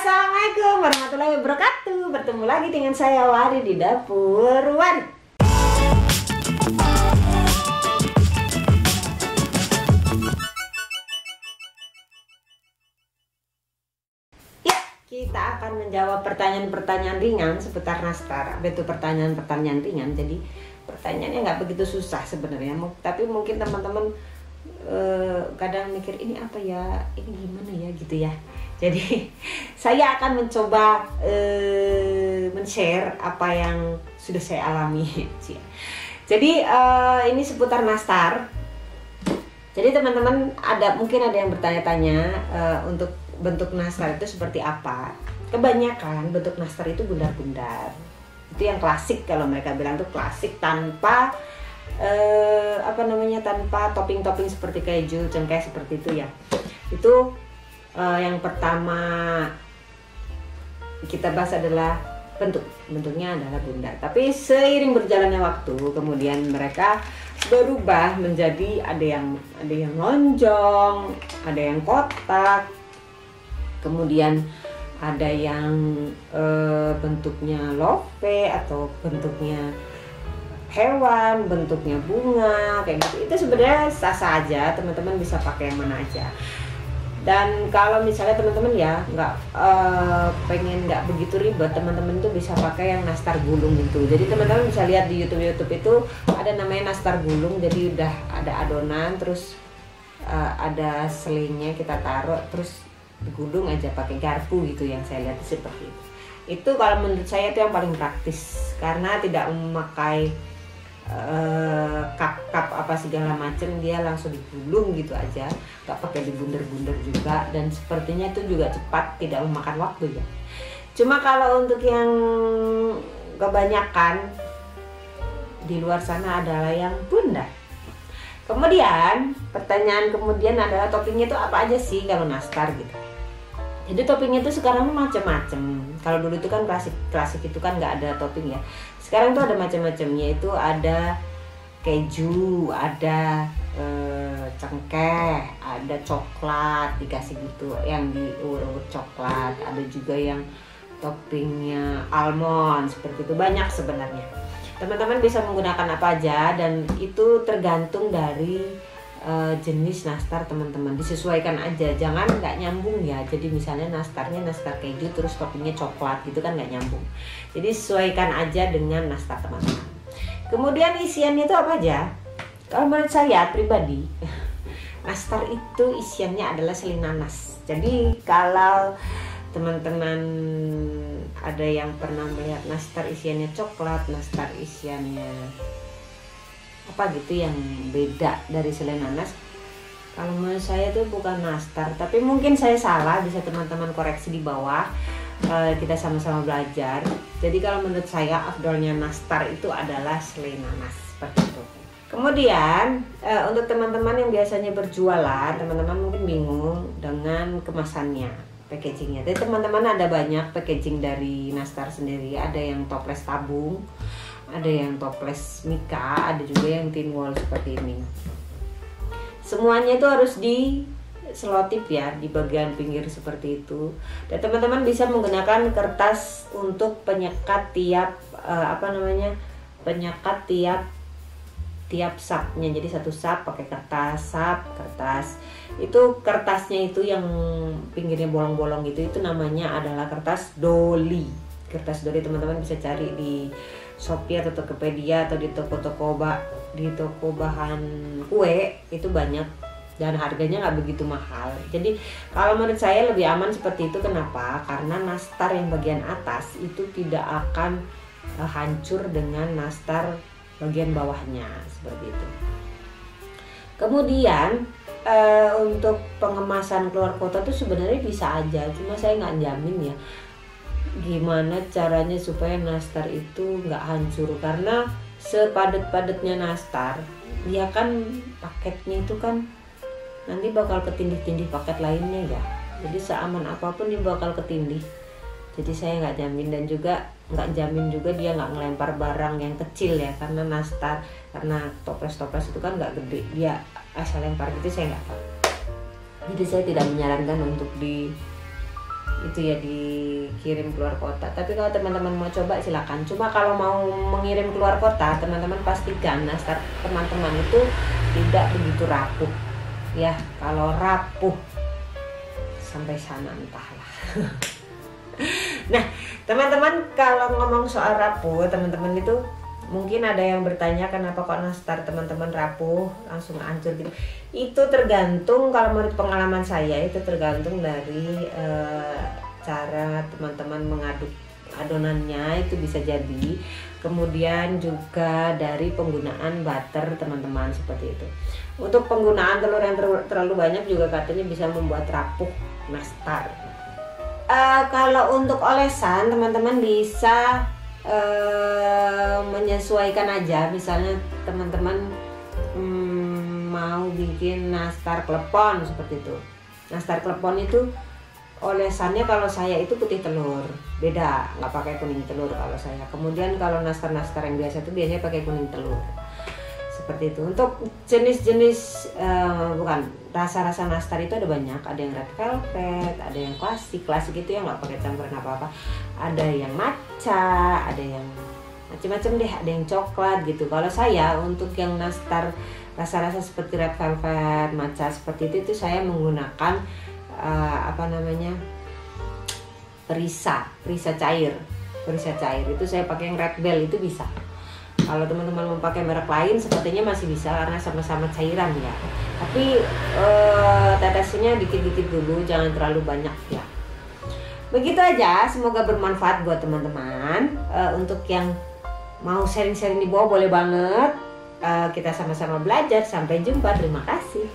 Assalamualaikum warahmatullahi wabarakatuh. Bertemu lagi dengan saya Wari di Dapur Wari. Ya, kita akan menjawab pertanyaan-pertanyaan ringan seputar nastar. Apa itu pertanyaan-pertanyaan ringan? Jadi pertanyaannya nggak begitu susah sebenarnya. Tapi mungkin teman-teman kadang mikir ini apa ya, ini gimana ya gitu ya. Jadi saya akan mencoba men-share apa yang sudah saya alami. Jadi ini seputar nastar. Jadi teman-teman mungkin ada yang bertanya-tanya untuk bentuk nastar itu seperti apa. Kebanyakan bentuk nastar itu bundar-bundar. Itu yang klasik, kalau mereka bilang tuh klasik, tanpa tanpa topping-topping seperti keju, cengkeh seperti itu ya. Itu yang pertama kita bahas adalah bentuknya adalah bundar. Tapi seiring berjalannya waktu, kemudian mereka berubah menjadi ada yang lonjong, ada yang kotak, kemudian ada yang bentuknya love atau bentuknya hewan, bentuknya bunga, kayak gitu. Itu sebenarnya sah-sah aja, teman-teman bisa pakai yang mana aja. Dan kalau misalnya teman-teman ya pengen nggak begitu ribet, teman-teman tuh bisa pakai yang nastar gulung itu. Jadi teman-teman bisa lihat di YouTube itu ada namanya nastar gulung. Jadi udah ada adonan, terus ada selingnya kita taruh, terus digulung aja pakai garpu gitu. Yang saya lihat seperti itu. Itu kalau menurut saya itu yang paling praktis, karena tidak memakai cup apa segala macam, dia langsung digulung gitu aja, nggak pakai dibunder-bunder juga, dan sepertinya itu juga cepat, tidak memakan waktu ya. Cuma kalau untuk yang kebanyakan di luar sana adalah yang bundar. Kemudian pertanyaan kemudian adalah toppingnya itu apa aja sih kalau nastar gitu. Jadi toppingnya itu sekarang macam-macam. Kalau dulu itu kan klasik itu kan nggak ada topping ya. Sekarang tuh ada macam-macamnya, itu ada keju, ada cengkeh, ada coklat dikasih gitu, yang diurut coklat, ada juga yang toppingnya almond seperti itu. Banyak sebenarnya. Teman-teman bisa menggunakan apa aja, dan itu tergantung dari jenis nastar teman-teman, disesuaikan aja, jangan nggak nyambung ya. Jadi misalnya nastarnya nastar keju terus toppingnya coklat gitu kan nggak nyambung. Jadi sesuaikan aja dengan nastar teman-teman. Kemudian isiannya itu apa aja? Kalau menurut saya pribadi, nastar itu isiannya adalah selai nanas. Jadi kalau teman-teman ada yang pernah melihat nastar isiannya coklat, nastar isiannya apa gitu yang beda dari selai nanas, kalau menurut saya itu bukan nastar. Tapi mungkin saya salah, bisa teman-teman koreksi di bawah, kita sama-sama belajar. Jadi kalau menurut saya afdolnya nastar itu adalah selai nanas seperti itu. Kemudian untuk teman-teman yang biasanya berjualan, teman-teman mungkin bingung dengan kemasannya, packagingnya. Jadi teman-teman ada banyak packaging dari nastar sendiri, ada yang toples tabung, ada yang toples mika, ada juga yang tin wall seperti ini. Semuanya itu harus diselotip ya di bagian pinggir seperti itu. Dan teman-teman bisa menggunakan kertas untuk penyekat tiap penyekat tiap sapnya. Jadi satu sap pakai kertas, kertas. Itu kertasnya itu yang pinggirnya bolong-bolong gitu, itu namanya adalah kertas doli. Kertas doli teman-teman bisa cari di Shopee atau Tokopedia atau di toko-toko bahan kue, itu banyak dan harganya nggak begitu mahal. Jadi kalau menurut saya lebih aman seperti itu. Kenapa? Karena nastar yang bagian atas itu tidak akan hancur dengan nastar bagian bawahnya seperti itu. Kemudian untuk pengemasan keluar kota tuh sebenarnya bisa aja, cuma saya nggak jamin ya gimana caranya supaya nastar itu nggak hancur, karena sepadat-padatnya nastar ya kan paketnya itu kan nanti bakal ketindih-tindih paket lainnya ya. Jadi seaman apapun dia bakal ketindih. Jadi saya nggak jamin, dan juga nggak jamin juga dia nggak ngelempar barang yang kecil ya, karena nastar, karena toples-toples itu kan nggak gede, dia asal lempar gitu saya nggak tahu. Jadi saya tidak menyarankan untuk itu ya dikirim keluar kota. Tapi kalau teman-teman mau coba silakan. Cuma kalau mau mengirim keluar kota, teman-teman pastikan nastar teman-teman itu tidak begitu rapuh. Ya, kalau rapuh sampai sana entahlah. Nah, teman-teman kalau ngomong soal rapuh, teman-teman itu mungkin ada yang bertanya kenapa kok nastar teman-teman rapuh langsung hancur gitu. Itu tergantung, kalau menurut pengalaman saya itu tergantung dari cara teman-teman mengaduk adonannya, itu bisa jadi. Kemudian juga dari penggunaan butter teman-teman, seperti itu. Untuk penggunaan telur yang terlalu banyak juga katanya bisa membuat rapuh nastar. Kalau untuk olesan teman-teman bisa menyesuaikan aja. Misalnya teman-teman mau bikin nastar klepon seperti itu. Nastar klepon itu olesannya kalau saya itu putih telur, beda, nggak pakai kuning telur kalau saya. Kemudian kalau nastar-nastar yang biasa itu biasanya pakai kuning telur, seperti itu. Untuk jenis-jenis rasa-rasa nastar itu ada banyak. Ada yang red velvet, ada yang klasik itu yang nggak pakai campuran apa-apa. Ada yang matcha, ada yang macam-macam deh, ada yang coklat gitu. Kalau saya untuk yang nastar rasa-rasa seperti red velvet, matcha seperti itu saya menggunakan perisa cair itu saya pakai yang red bell, itu bisa. Kalau teman-teman mau pakai merek lain sepertinya masih bisa karena sama-sama cairan ya. Tapi tetesnya dikit-dikit dulu, jangan terlalu banyak ya. Begitu aja, semoga bermanfaat buat teman-teman. Untuk yang mau sharing-sharing di bawah boleh banget. Kita sama-sama belajar. Sampai jumpa, terima kasih.